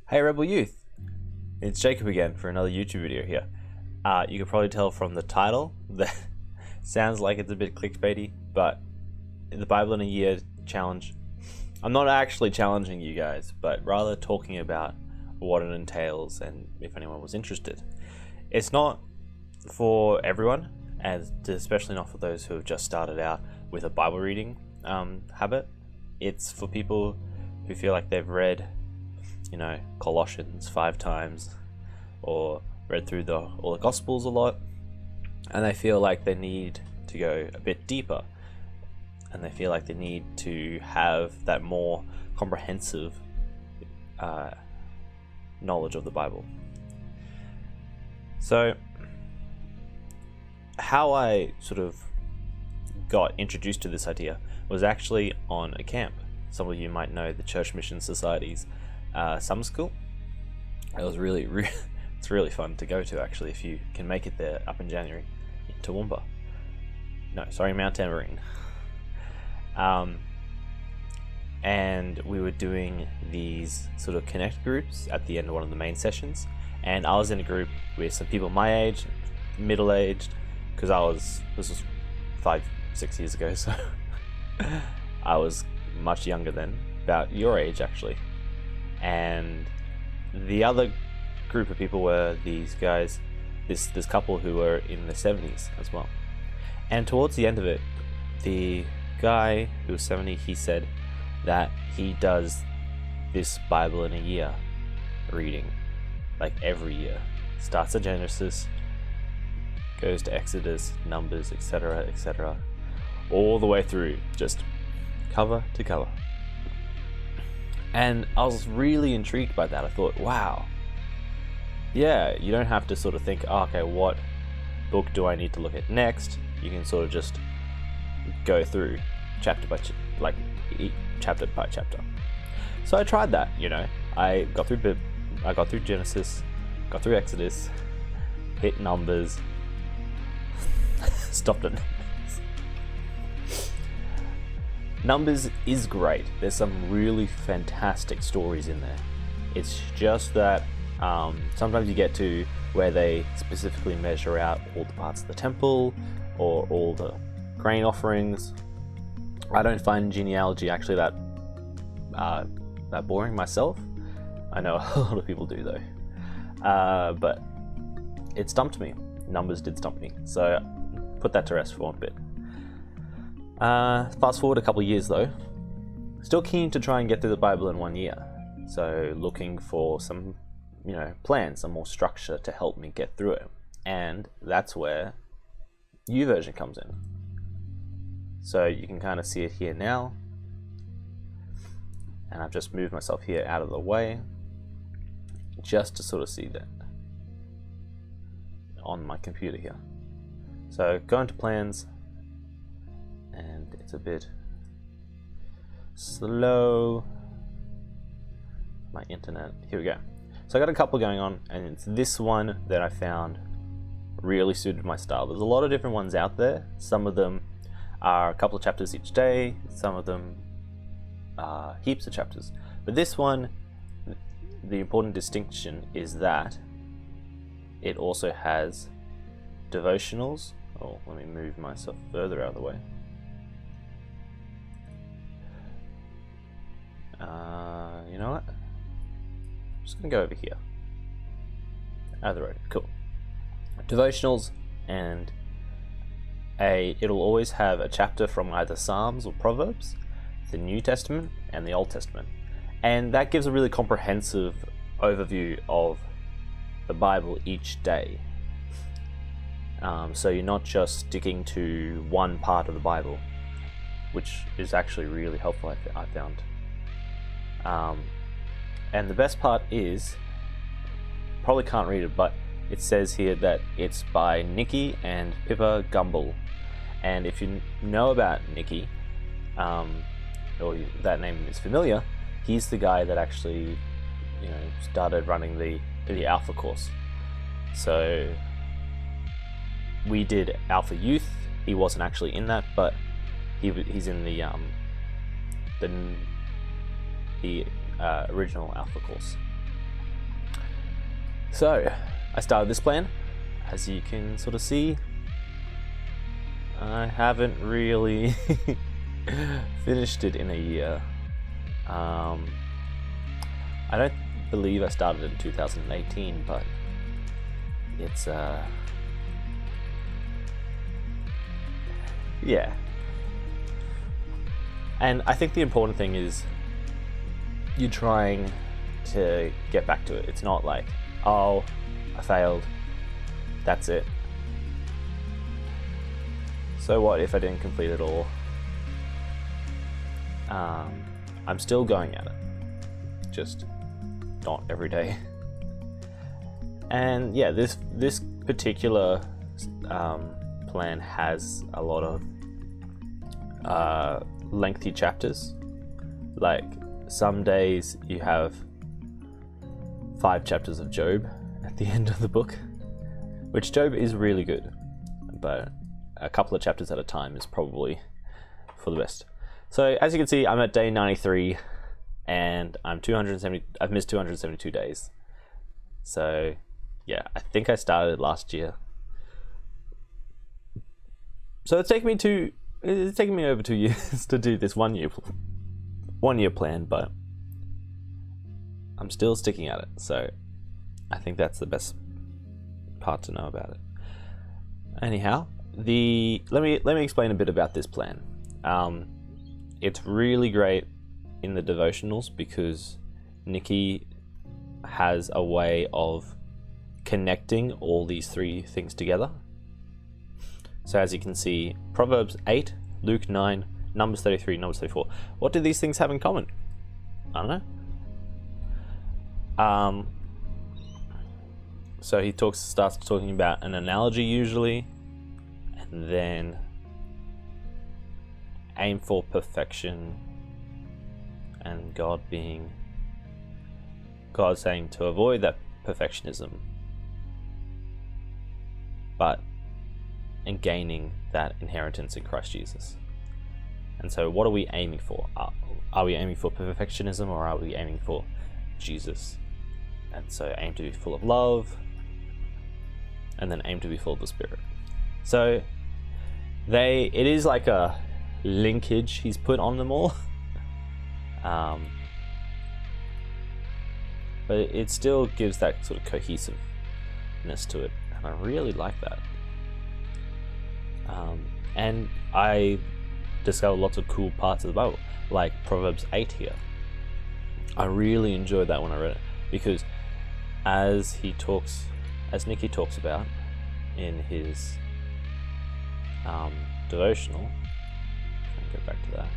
Hey Rebel Youth, it's Jacob again for another YouTube video here. You can probably tell from the title that sounds like it's a bit clickbaity, but the Bible in a Year challenge, I'm not actually challenging you guys, but rather talking about what it entails and if anyone was interested. It's not for everyone, and especially not for those who have just started out with a Bible reading habit. It's for people who feel like they've read Colossians 5 times or read through all the Gospels a lot, and they feel like they need to go a bit deeper, and they feel like they need to have that more comprehensive knowledge of the Bible. So how I sort of got introduced to this idea was actually on a camp. Some of you might know the Church Mission Society's summer school. It was it's really fun to go to, actually, if you can make it there up in January in Toowoomba. Mount Tamborine. And we were doing these sort of connect groups at the end of one of the main sessions, and I was in a group with some people my age, middle-aged, because this was 5-6 years ago, so I was much younger then, about your age actually. And the other group of people were these guys, this couple who were in their 70s as well. And towards the end of it, the guy who was 70, he said that he does this Bible in a Year reading, like every year. Starts at Genesis, goes to Exodus, Numbers, etc., all the way through, just cover to cover. And I was really intrigued by that. I thought, wow, yeah, you don't have to sort of think, okay, what book do I need to look at next? You can sort of just go through chapter by chapter. So I tried that. I got through Genesis, got through Exodus, hit Numbers, stopped at Numbers. Numbers is great. There's some really fantastic stories in there. It's just that sometimes you get to where they specifically measure out all the parts of the temple or all the grain offerings. I don't find genealogy actually that boring myself. I know a lot of people do though. But it stumped me. Numbers did stump me. So put that to rest for one bit. Fast forward a couple of years though, still keen to try and get through the Bible in 1 year. So looking for some, plan, some more structure to help me get through it. And that's where YouVersion comes in. So you can kind of see it here now. And I've just moved myself here out of the way just to sort of see that on my computer here. So go into plans, and it's a bit slow. My internet, here we go. So I got a couple going on, and it's this one that I found really suited my style. There's a lot of different ones out there. Some of them are a couple of chapters each day, some of them are heaps of chapters. But this one, the important distinction is that it also has devotionals. Oh, let me move myself further out of the way. You know what? I'm just gonna go over here. Out of the road. Cool. Devotionals, and it'll always have a chapter from either Psalms or Proverbs, the New Testament and the Old Testament, and that gives a really comprehensive overview of the Bible each day. So you're not just sticking to one part of the Bible, which is actually really helpful, I found. And the best part is, probably can't read it, but it says here that it's by Nicky and Pippa Gumbel. And if you know about Nicky, or that name is familiar, he's the guy that actually, started running the Alpha course. So we did Alpha Youth. He wasn't actually in that, but he's in the original Alpha course. So I started this plan. As you can sort of see, I haven't really finished it in a year. I don't believe I started in 2018, but it's yeah. And I think the important thing is you're trying to get back to it. It's not like, oh, I failed, that's it. So what if I didn't complete it all? I'm still going at it, just not every day. And yeah, this particular plan has a lot of lengthy chapters. Like some days you have 5 chapters of Job at the end of the book, which Job is really good, but a couple of chapters at a time is probably for the best. So as you can see, I'm at day 93 and I've missed 272 days. So yeah, I think I started last year. So it's taken me over 2 years to do this 1 year plan, but I'm still sticking at it. So I think that's the best part to know about it. Anyhow, let me explain a bit about this plan. It's really great in the devotionals because Nikki has a way of connecting all these 3 things together. So as you can see, Proverbs 8, Luke 9, Numbers 33, Numbers 34. What do these things have in common? I don't know. So he starts talking about an analogy usually, and then aim for perfection, and God saying to avoid that perfectionism, but in gaining that inheritance in Christ Jesus. And so what are we aiming for? Are we aiming for perfectionism, or are we aiming for Jesus? And so aim to be full of love, and then aim to be full of the Spirit. So it is like a linkage he's put on them all. But it still gives that sort of cohesiveness to it, and I really like that. And I discovered lots of cool parts of the Bible, like Proverbs 8 here. I really enjoyed that when I read it, because as Nikki talks about in his devotional, I'll get back to that.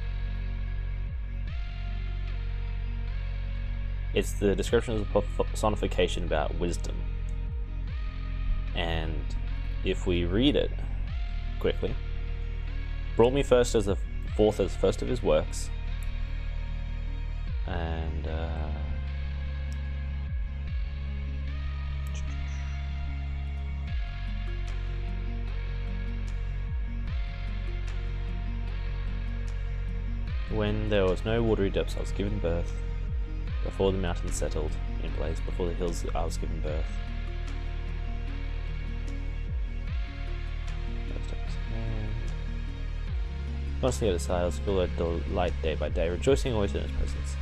It's the description of the personification about wisdom. And if we read it quickly, brought me first as the fourth as first of his works, and when there was no watery depths, I was given birth. Before the mountains settled in place, before the hills, I was given birth. Constantly at his side, I was filled with delight day by day, rejoicing always in his presence,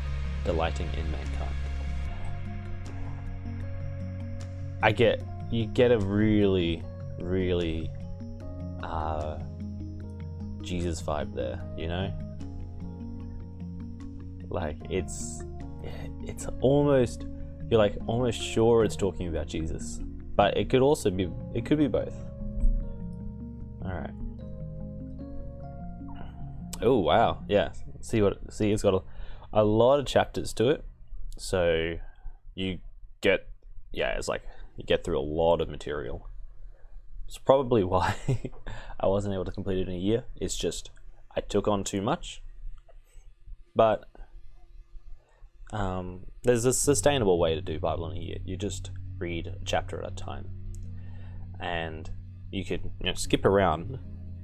delighting in mankind. You get a really, really Jesus vibe there, you know? Like it's almost, you're like almost sure it's talking about Jesus, but it could be both. All right. Oh wow, yeah. See, it's got a lot of chapters to it, so you get through a lot of material. It's probably why I wasn't able to complete it in a year. It's just I took on too much, but there's a sustainable way to do Bible in a year. You just read a chapter at a time, and you could skip around.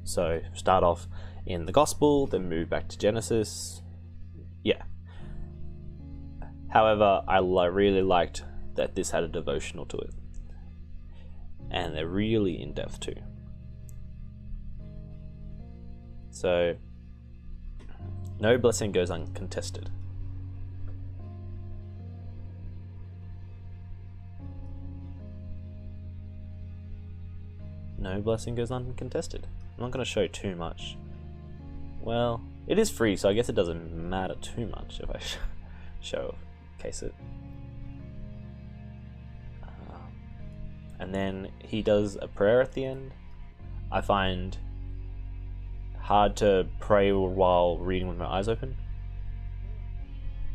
So start off in the Gospel, then move back to Genesis. Yeah. However, I really liked that this had a devotional to it. and they're really in depth too. So, no blessing goes uncontested. No blessing goes uncontested. I'm not going to show too much. Well, it is free, so I guess it doesn't matter too much if I showcase it. And then he does a prayer at the end. I find hard to pray while reading with my eyes open.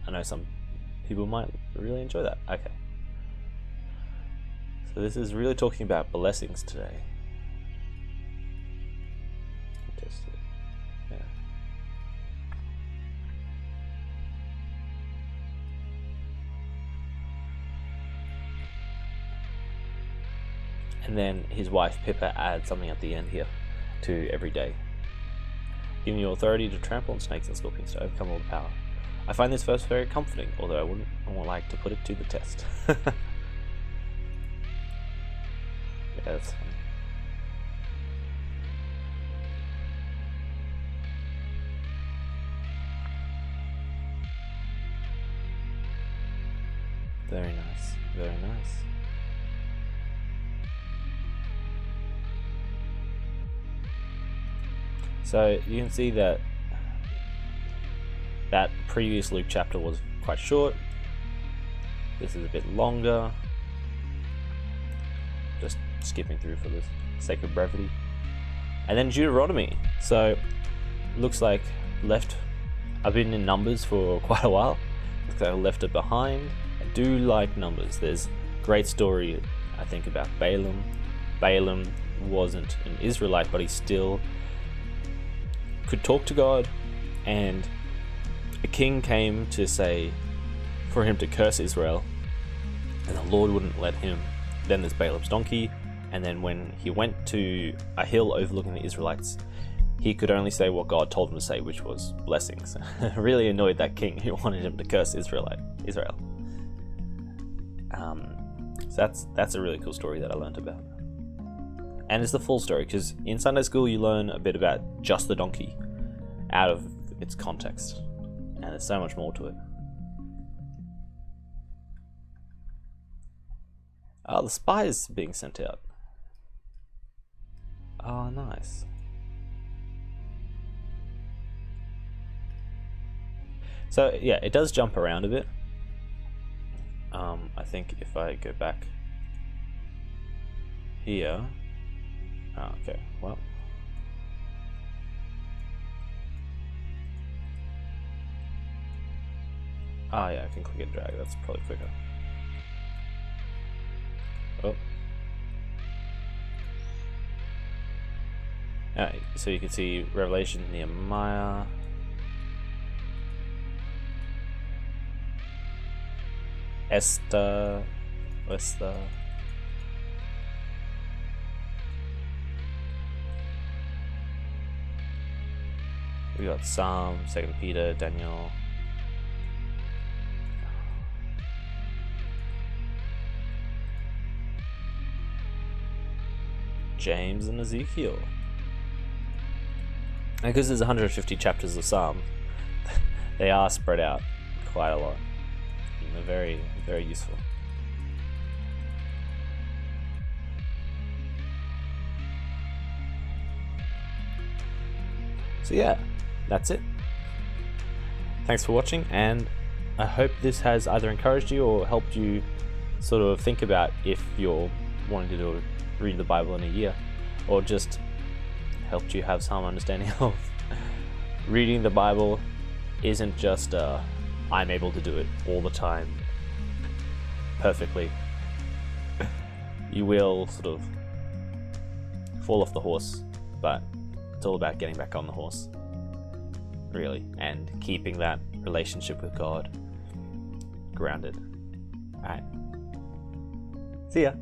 I know some people might really enjoy that. Okay. So this is really talking about blessings today. Yeah. And then his wife Pippa adds something at the end here to every day. Giving you authority to trample on snakes and scorpions to overcome all the power. I find this verse very comforting, although I wouldn't like to put it to the test. Yeah, that's funny. Very nice, very nice. So you can see that previous Luke chapter was quite short. This is a bit longer. Just skipping through for the sake of brevity. And then Deuteronomy. So looks like I've been in Numbers for quite a while. Looks like I left it behind. I do like Numbers. There's a great story, I think, about Balaam. Balaam wasn't an Israelite, but he still could talk to God, and a king came to say for him to curse Israel, and the Lord wouldn't let him. Then there's Balaam's donkey, and then when he went to a hill overlooking the Israelites, he could only say what God told him to say, which was blessings. Really annoyed that king who wanted him to curse Israel. So that's a really cool story that I learned about. And it's the full story, because in Sunday school you learn a bit about just the donkey out of its context, and there's so much more to it. Oh, the spy is being sent out. Oh, nice. So yeah, it does jump around a bit. I think if I go back here. Oh, okay, well. Ah, yeah, I can click and drag. That's probably quicker. Oh. Alright, so you can see Revelation, Nehemiah. Esther. We got Psalm, 2 Peter, Daniel. James and Ezekiel. And because there's 150 chapters of Psalm, they are spread out quite a lot. And they're very, very useful. So yeah, that's it. Thanks for watching, and I hope this has either encouraged you or helped you sort of think about if you're wanting to read the Bible in a year, or just helped you have some understanding of reading the Bible isn't just I'm able to do it all the time perfectly. You will sort of fall off the horse, but it's all about getting back on the horse, really, and keeping that relationship with God grounded. Alright. See ya.